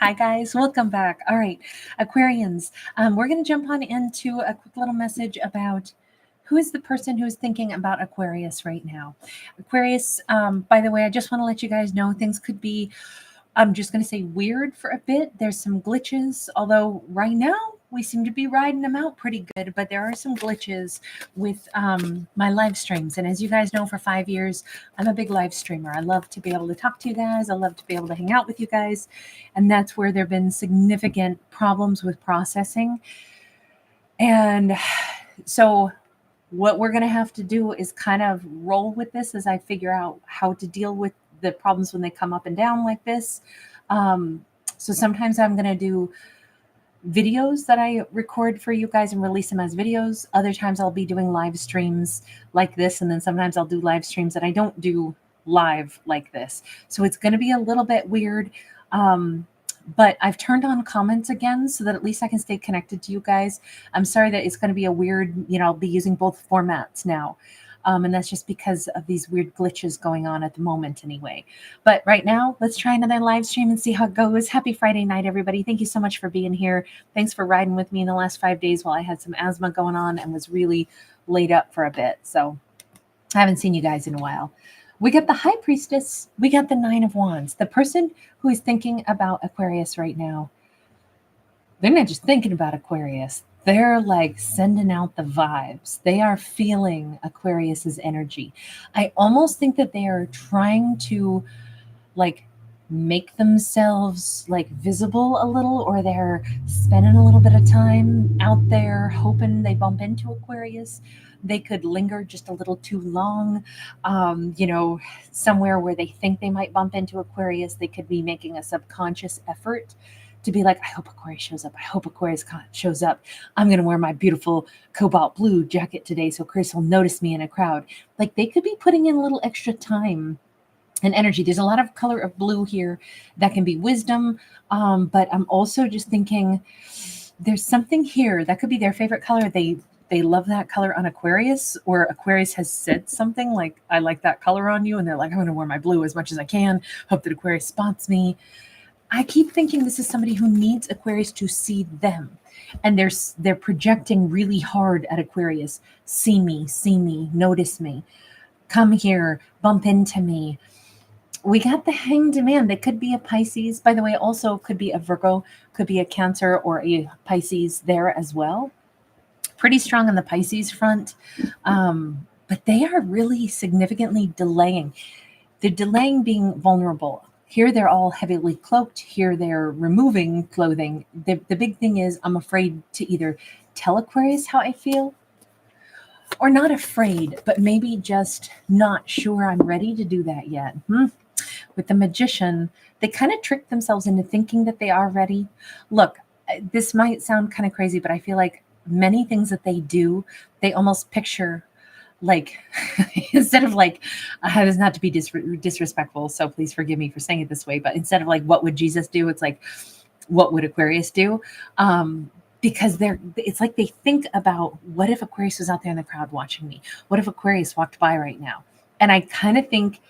Hi guys, welcome back. All right, Aquarians, we're going to jump on into a quick little message about who is the person who is thinking about Aquarius right now. Aquarius, by the way, I just want to let you guys know things could be, I'm just going to say weird for a bit. There's some glitches, although right now we seem to be riding them out pretty good, but there are some glitches with my live streams. And as you guys know, for 5 years, I'm a big live streamer. I love to be able to talk to you guys. I love to be able to hang out with you guys. And that's where there have been significant problems with processing. And so what we're going to have to do is kind of roll with this as I figure out how to deal with the problems when they come up and down like this. So sometimes I'm going to do videos that I record for you guys and release them as videos. Other times I'll be doing live streams like this. And then sometimes I'll do live streams that I don't do live like this. So it's going to be a little bit weird. But I've turned on comments again so that at least I can stay connected to you guys. I'm sorry that it's going to be a weird, I'll be using both formats now. And that's just because of these weird glitches going on at the moment anyway. But right now, let's try another live stream and see how it goes. Happy Friday night, everybody. Thank you so much for being here. Thanks for riding with me in the last 5 days while I had some asthma going on and was really laid up for a bit. So I haven't seen you guys in a while. We got the High Priestess. We got the Nine of Wands. The person who is thinking about Aquarius right now, they're not just thinking about Aquarius. They're like sending out the vibes. They are feeling Aquarius's energy. I almost think that they are trying to like make themselves like visible a little, or they're spending a little bit of time out there hoping they bump into Aquarius. They could linger just a little too long, somewhere where they think they might bump into Aquarius. They could be making a subconscious effort to be like, I hope Aquarius shows up. I hope Aquarius shows up. I'm going to wear my beautiful cobalt blue jacket today so Aquarius will notice me in a crowd. Like they could be putting in a little extra time and energy. There's a lot of color of blue here that can be wisdom. But I'm also just thinking there's something here that could be their favorite color. They love that color on Aquarius, or Aquarius has said something like, I like that color on you. And they're like, I'm going to wear my blue as much as I can. Hope that Aquarius spots me. I keep thinking this is somebody who needs Aquarius to see them. And they're projecting really hard at Aquarius. See me, notice me. Come here, bump into me. We got the Hanged Man. They could be a Pisces. By the way, also could be a Virgo, could be a Cancer or a Pisces there as well. Pretty strong on the Pisces front. But they are really significantly delaying. They're delaying being vulnerable. Here they're all heavily cloaked. Here they're removing clothing. The big thing is I'm afraid to either tell Aquarius how I feel, or not afraid, but maybe just not sure I'm ready to do that yet. With the Magician, they kind of trick themselves into thinking that they are ready. Look, this might sound kind of crazy, but I feel like many things that they do, they almost picture like, instead of like, this is not to be disrespectful, so please forgive me for saying it this way, but instead of like, what would Jesus do? It's like, what would Aquarius do? Because it's like they think about, what if Aquarius was out there in the crowd watching me? What if Aquarius walked by right now? And I kind of think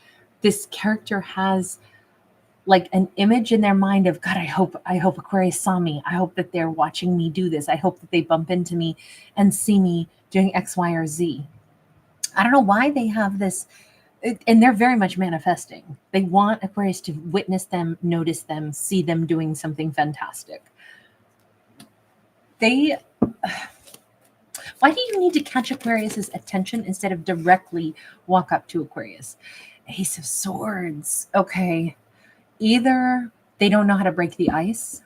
this character has like an image in their mind of, God, I hope Aquarius saw me. I hope that they're watching me do this. I hope that they bump into me and see me doing X, Y, or Z. I don't know why they have this, and they're very much manifesting. They want Aquarius to witness them, notice them, see them doing something fantastic. Why do you need to catch Aquarius's attention instead of directly walk up to Aquarius? Ace of Swords. Okay. Either they don't know how to break the ice,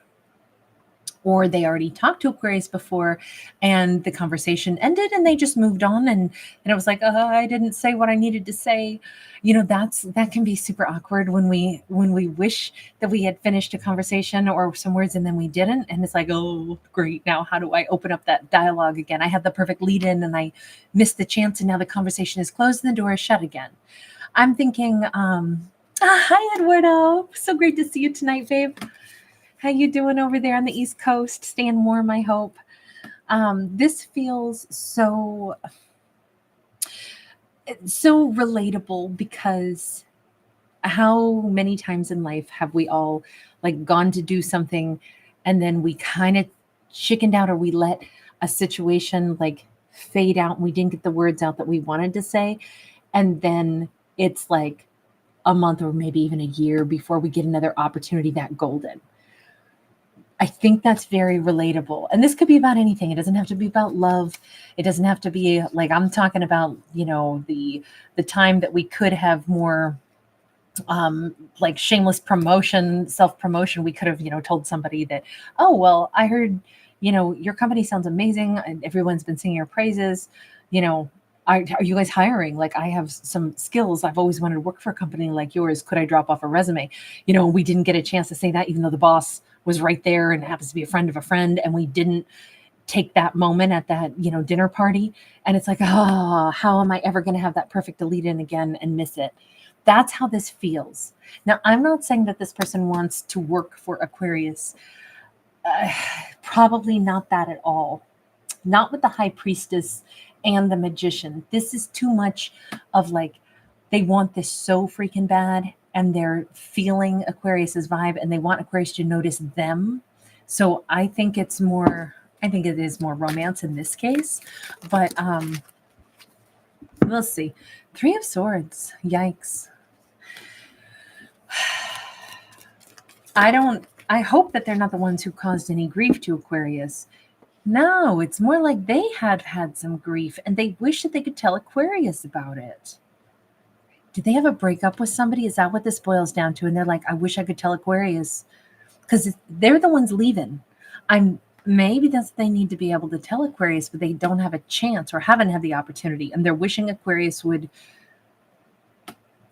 or they already talked to Aquarius before and the conversation ended and they just moved on, and it was like, I didn't say what I needed to say. That can be super awkward when we wish that we had finished a conversation or some words and then we didn't. And it's like, oh, great. Now how do I open up that dialogue again? I had the perfect lead in and I missed the chance, and now the conversation is closed and the door is shut again. I'm thinking, hi, Eduardo. So great to see you tonight, babe. How you doing over there on the East Coast? Staying warm, I hope. This feels so relatable because how many times in life have we all like gone to do something and then we kind of chickened out, or we let a situation like fade out and we didn't get the words out that we wanted to say, and then it's like a month or maybe even a year before we get another opportunity that golden. I think that's very relatable. And this could be about anything. It doesn't have to be about love. It doesn't have to be like, I'm talking about, the time that we could have more like shameless promotion, self-promotion. We could have, told somebody that, oh, well, I heard, your company sounds amazing and everyone's been singing your praises. Are you guys hiring? Like, I have some skills. I've always wanted to work for a company like yours. Could I drop off a resume? We didn't get a chance to say that, even though the boss was right there and happens to be a friend of a friend. And we didn't take that moment at that, dinner party. And it's like, oh, how am I ever going to have that perfect lead in again and miss it? That's how this feels. Now, I'm not saying that this person wants to work for Aquarius. Probably not that at all. Not with the High Priestess and the Magician. This is too much of like, they want this so freaking bad and they're feeling Aquarius's vibe and they want Aquarius to notice them. So I think it is more romance in this case, but we'll see. 3 of Swords. Yikes. I hope that they're not the ones who caused any grief to Aquarius. No, it's more like they had some grief and they wish that they could tell Aquarius about it. Did they have a breakup with somebody? Is that what this boils down to? And they're like, I wish I could tell Aquarius, because they're the ones leaving. Maybe that's what they need to be able to tell Aquarius, but they don't have a chance or haven't had the opportunity. And they're wishing Aquarius would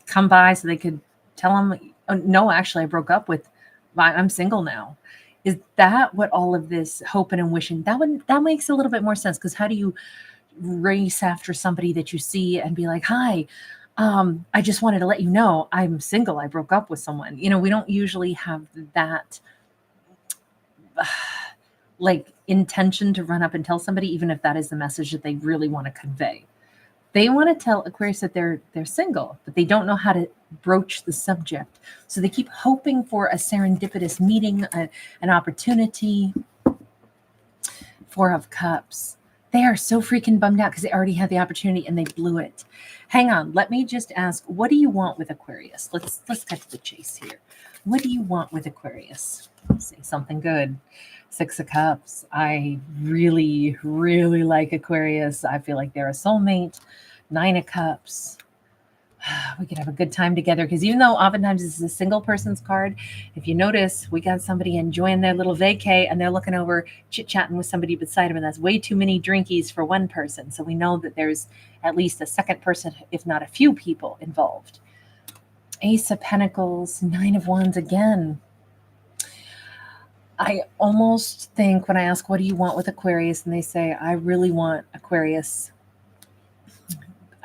come by so they could tell him, oh, no, actually, I broke up with, I'm single now. Is that what all of this hoping and wishing? That makes a little bit more sense, because how do you race after somebody that you see and be like, hi, I just wanted to let you know I'm single. I broke up with someone. We don't usually have that like intention to run up and tell somebody, even if that is the message that they really want to convey. They want to tell Aquarius that they're single, but they don't know how to broach the subject. So they keep hoping for a serendipitous meeting, an opportunity. 4 of Cups. They are so freaking bummed out because they already had the opportunity and they blew it. Hang on. Let me just ask, what do you want with Aquarius? Let's cut to the chase here. What do you want with Aquarius? Say something good. 6 of Cups. I really, really like Aquarius. I feel like they're a soulmate. 9 of Cups. We could have a good time together, because even though oftentimes this is a single person's card, if you notice, we got somebody enjoying their little vacay and they're looking over, chit-chatting with somebody beside them, and that's way too many drinkies for one person. So we know that there's at least a second person, if not a few people involved. Ace of Pentacles, 9 of Wands again. I almost think when I ask, what do you want with Aquarius? And they say, I really want Aquarius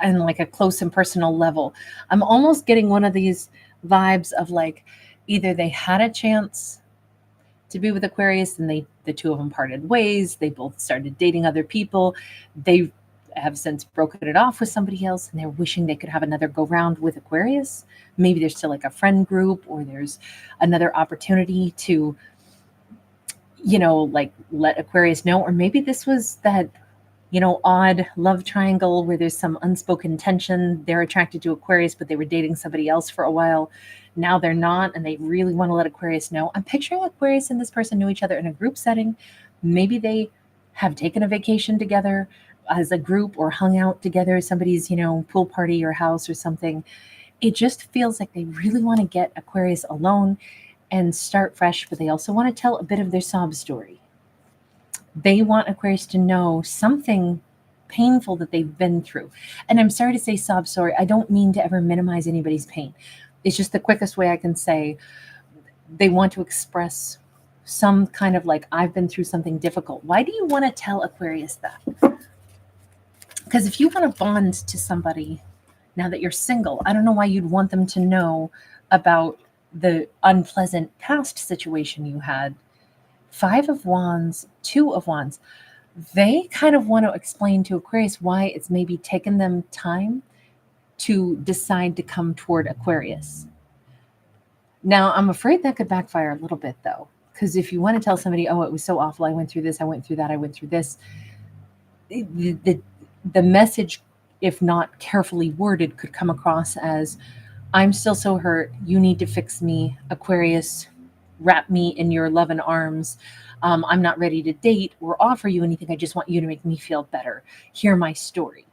and like a close and personal level. I'm almost getting one of these vibes of like, either they had a chance to be with Aquarius and the two of them parted ways. They both started dating other people. They have since broken it off with somebody else, and they're wishing they could have another go round with Aquarius. Maybe there's still like a friend group, or there's another opportunity to, like let Aquarius know. Or maybe this was that, odd love triangle where there's some unspoken tension. They're attracted to Aquarius, but they were dating somebody else for a while. Now they're not, and they really want to let Aquarius know. I'm picturing Aquarius and this person knew each other in a group setting. Maybe they have taken a vacation together as a group, or hung out together at somebody's, pool party or house or something. It just feels like they really want to get Aquarius alone and start fresh, but they also want to tell a bit of their sob story. They want Aquarius to know something painful that they've been through. And I'm sorry to say sob story. I don't mean to ever minimize anybody's pain. It's just the quickest way I can say. They want to express some kind of like, I've been through something difficult. Why do you want to tell Aquarius that? Because if you want to bond to somebody now that you're single, I don't know why you'd want them to know about the unpleasant past situation you had. 5 of Wands, 2 of Wands. They kind of want to explain to Aquarius why it's maybe taken them time to decide to come toward Aquarius. Now, I'm afraid that could backfire a little bit though, because if you want to tell somebody, oh, it was so awful, I went through this, I went through that, I went through this, the, the message, if not carefully worded, could come across as, I'm still so hurt. You need to fix me. Aquarius, wrap me in your love and arms. I'm not ready to date or offer you anything. I just want you to make me feel better. Hear my story.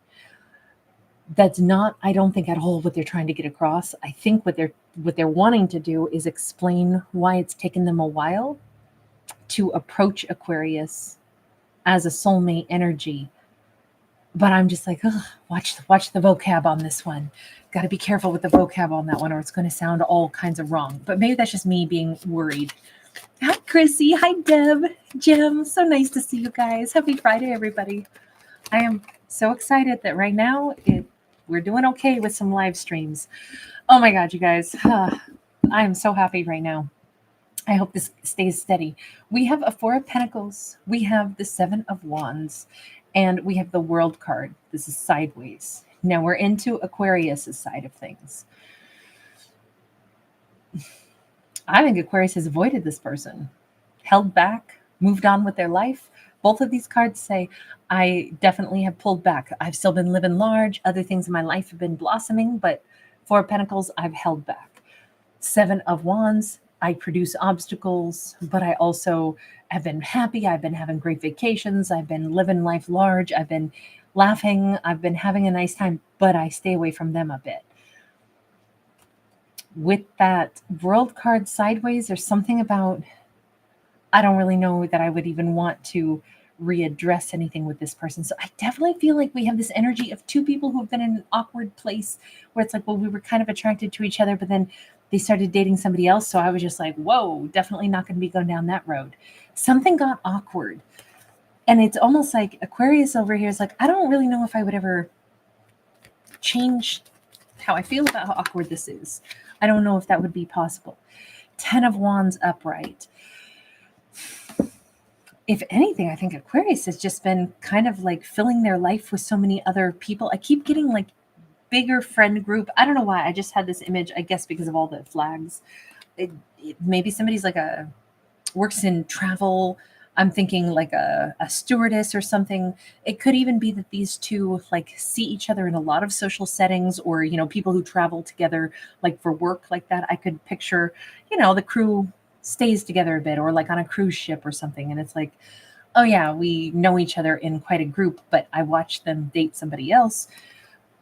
That's not, I don't think, at all what they're trying to get across. I think what they're wanting to do is explain why it's taken them a while to approach Aquarius as a soulmate energy. But I'm just like, oh, watch the vocab on this one. Got to be careful with the vocab on that one, or it's going to sound all kinds of wrong. But maybe that's just me being worried. Hi, Chrissy. Hi, Deb. Jim. So nice to see you guys. Happy Friday, everybody. I am so excited that right now we're doing okay with some live streams. Oh my God, you guys. I am so happy right now. I hope this stays steady. We have a Four of Pentacles. We have the Seven of Wands. And we have the World card. This is sideways. Now we're into Aquarius' side of things. I think Aquarius has avoided this person, held back, moved on with their life. Both of these cards say, I definitely have pulled back. I've still been living large. Other things in my life have been blossoming, but Four of Pentacles, I've held back. Seven of Wands, I produce obstacles, but I also have been happy. I've been having great vacations. I've been living life large. I've been laughing. I've been having a nice time, but I stay away from them a bit. With that World card sideways, there's something about, I don't really know that I would even want to readdress anything with this person. So I definitely feel like we have this energy of two people who have been in an awkward place where it's like, well, we were kind of attracted to each other, but then they started dating somebody else. So I was just like, whoa, definitely not going to be going down that road. Something got awkward. And it's almost like Aquarius over here is like, I don't really know if I would ever change how I feel about how awkward this is. I don't know if that would be possible. 10 of Wands upright. If anything, I think Aquarius has just been kind of like filling their life with so many other people. I keep getting like bigger friend group. I don't know why. I just had this image, I guess because of all the flags. Maybe somebody's like works in travel. I'm thinking like a stewardess or something. It could even be that these two like see each other in a lot of social settings, or, you know, people who travel together like for work like that. I could picture, you know, the crew stays together a bit, or like on a cruise ship or something. And it's like, oh yeah, we know each other in quite a group, but I watched them date somebody else.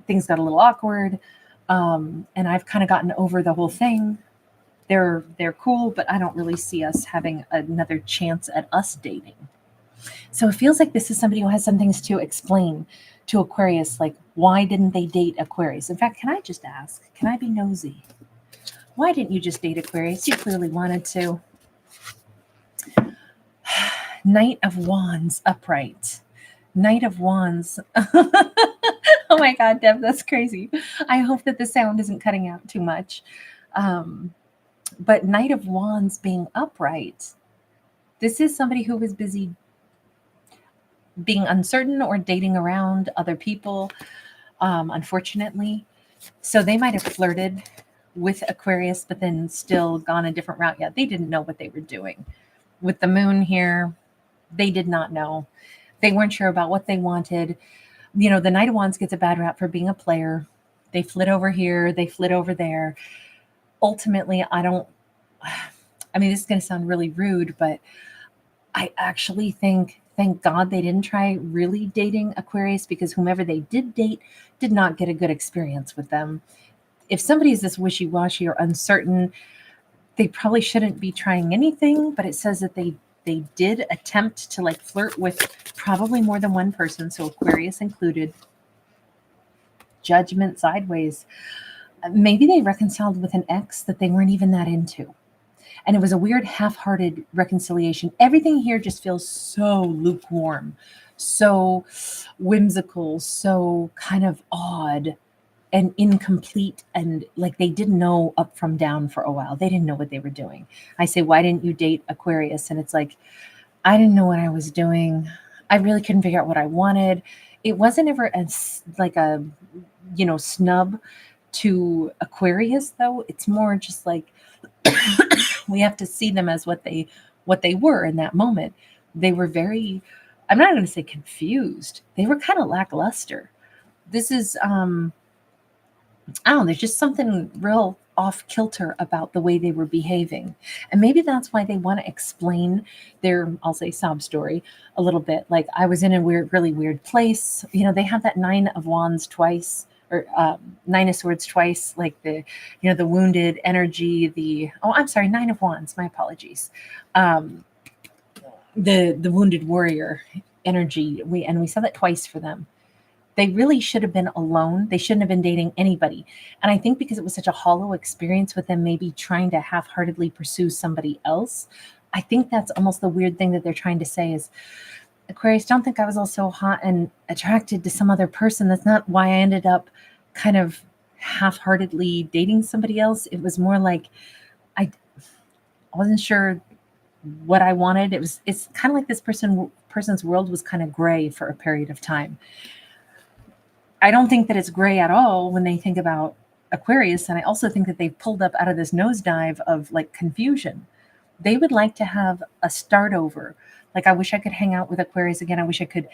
Things got a little awkward. And I've kind of gotten over the whole thing. They're cool, but I don't really see us having another chance at us dating. So it feels like this is somebody who has some things to explain to Aquarius, like why didn't they date Aquarius? In fact, can I just ask? Can I be nosy? Why didn't you just date Aquarius? You clearly wanted to. Knight of Wands upright. Knight of Wands. Oh my God, Deb, that's crazy. I hope that the sound isn't cutting out too much. But Knight of Wands being upright, this is somebody who was busy being uncertain or dating around other people, unfortunately. So they might have flirted with Aquarius, but then still gone a different route. Yeah, they didn't know what they were doing. With the moon here, they did not know. They weren't sure about what they wanted. You know, the Knight of Wands gets a bad rap for being a player. They flit over here, they flit over there. Ultimately, I mean, this is going to sound really rude, but I actually think, thank God they didn't try really dating Aquarius, because whomever they did date did not get a good experience with them. If somebody is this wishy-washy or uncertain, they probably shouldn't be trying anything, but it says that they did attempt to like flirt with probably more than one person, so Aquarius included. Judgment sideways. Maybe they reconciled with an ex that they weren't even that into. And it was a weird half-hearted reconciliation. Everything here just feels so lukewarm, so whimsical, so kind of odd and incomplete, and like they didn't know up from down for a while. They didn't know what they were doing. I say, why didn't you date Aquarius? And it's like, I didn't know what I was doing. I really couldn't figure out what I wanted. It wasn't ever like a, you know, snub to Aquarius, though. It's more just like, We have to see them as what they were in that moment. They were very, I'm not going to say confused. They were kind of lackluster. This is I don't know, there's just something real off kilter about the way they were behaving. And maybe that's why they want to explain their, I'll say, sob story a little bit. Like, I was in a weird, really weird place. You know, they have that Nine of Wands twice, or Nine of Swords twice, like the wounded energy, I'm sorry, Nine of Wands, my apologies. The wounded warrior energy. We saw that twice for them. They really should have been alone. They shouldn't have been dating anybody. And I think because it was such a hollow experience with them maybe trying to half-heartedly pursue somebody else, I think that's almost the weird thing that they're trying to say is, Aquarius, don't think I was all so hot and attracted to some other person. That's not why I ended up kind of half-heartedly dating somebody else. It was more like I wasn't sure what I wanted. It's kind of like this person's world was kind of gray for a period of time. I don't think that it's gray at all when they think about Aquarius. And I also think that they've pulled up out of this nosedive of like confusion. They would like to have a start over. Like, I wish I could hang out with Aquarius again. I wish I could,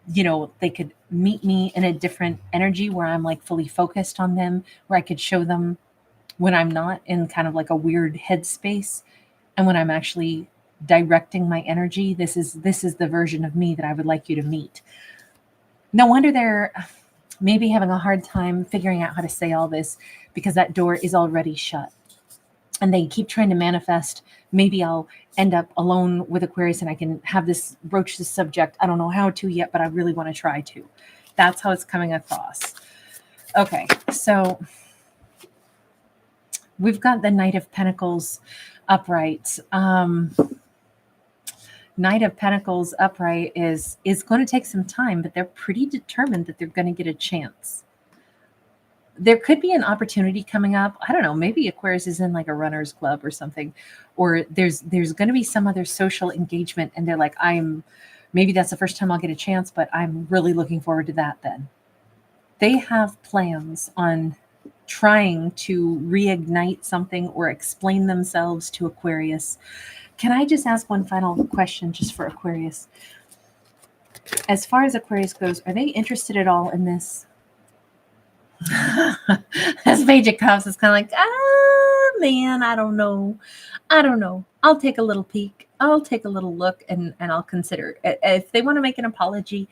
they could meet me in a different energy where I'm like fully focused on them, where I could show them when I'm not in kind of like a weird headspace and when I'm actually directing my energy. This is the version of me that I would like you to meet. No wonder they're maybe having a hard time figuring out how to say all this, because that door is already shut. And they keep trying to manifest, maybe I'll end up alone with Aquarius and I can have broach this subject. I don't know how to yet, but I really want to try to. That's how it's coming across. Okay, so we've got the Knight of Pentacles upright. Knight of Pentacles upright is going to take some time, but they're pretty determined that they're going to get a chance. There could be an opportunity coming up. I don't know, maybe Aquarius is in like a runner's club or something, or there's going to be some other social engagement and they're like, maybe that's the first time I'll get a chance, but I'm really looking forward to that then. They have plans on trying to reignite something or explain themselves to Aquarius. Can I just ask one final question just for Aquarius? As far as Aquarius goes, are they interested at all in this? As Page of Cups is kind of like, man, I don't know. I'll take a little peek. I'll take a little look and I'll consider. If they want to make an apology,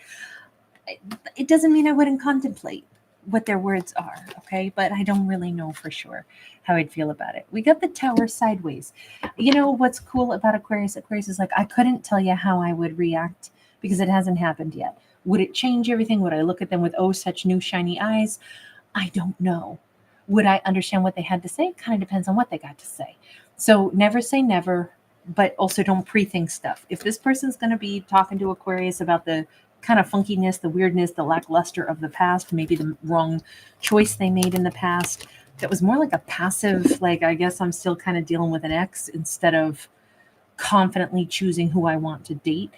it doesn't mean I wouldn't contemplate what their words are, okay? But I don't really know for sure how I'd feel about it. We got the Tower sideways. You know what's cool about Aquarius? Aquarius is like, I couldn't tell you how I would react because it hasn't happened yet. Would it change everything? Would I look at them with, oh, such new shiny eyes? I don't know. Would I understand what they had to say? It kind of depends on what they got to say. So never say never, but also don't pre-think stuff. If this person's going to be talking to Aquarius about the kind of funkiness, the weirdness, the lackluster of the past, maybe the wrong choice they made in the past, that was more like a passive, like, I guess I'm still kind of dealing with an ex instead of confidently choosing who I want to date.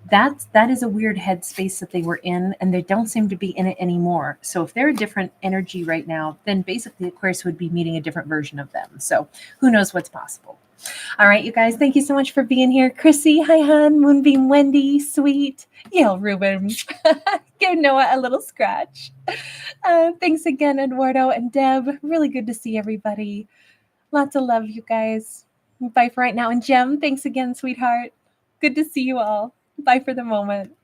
That is a weird headspace that they were in, and they don't seem to be in it anymore. So if they're a different energy right now, then basically Aquarius would be meeting a different version of them. So who knows what's possible. All right, you guys, thank you so much for being here. Chrissy, hi, hon, Moonbeam, Wendy, Sweet, Yale, Ruben. Give Noah a little scratch. Thanks again, Eduardo and Deb. Really good to see everybody. Lots of love, you guys. Bye for right now. And Jem, thanks again, sweetheart. Good to see you all. Bye for the moment.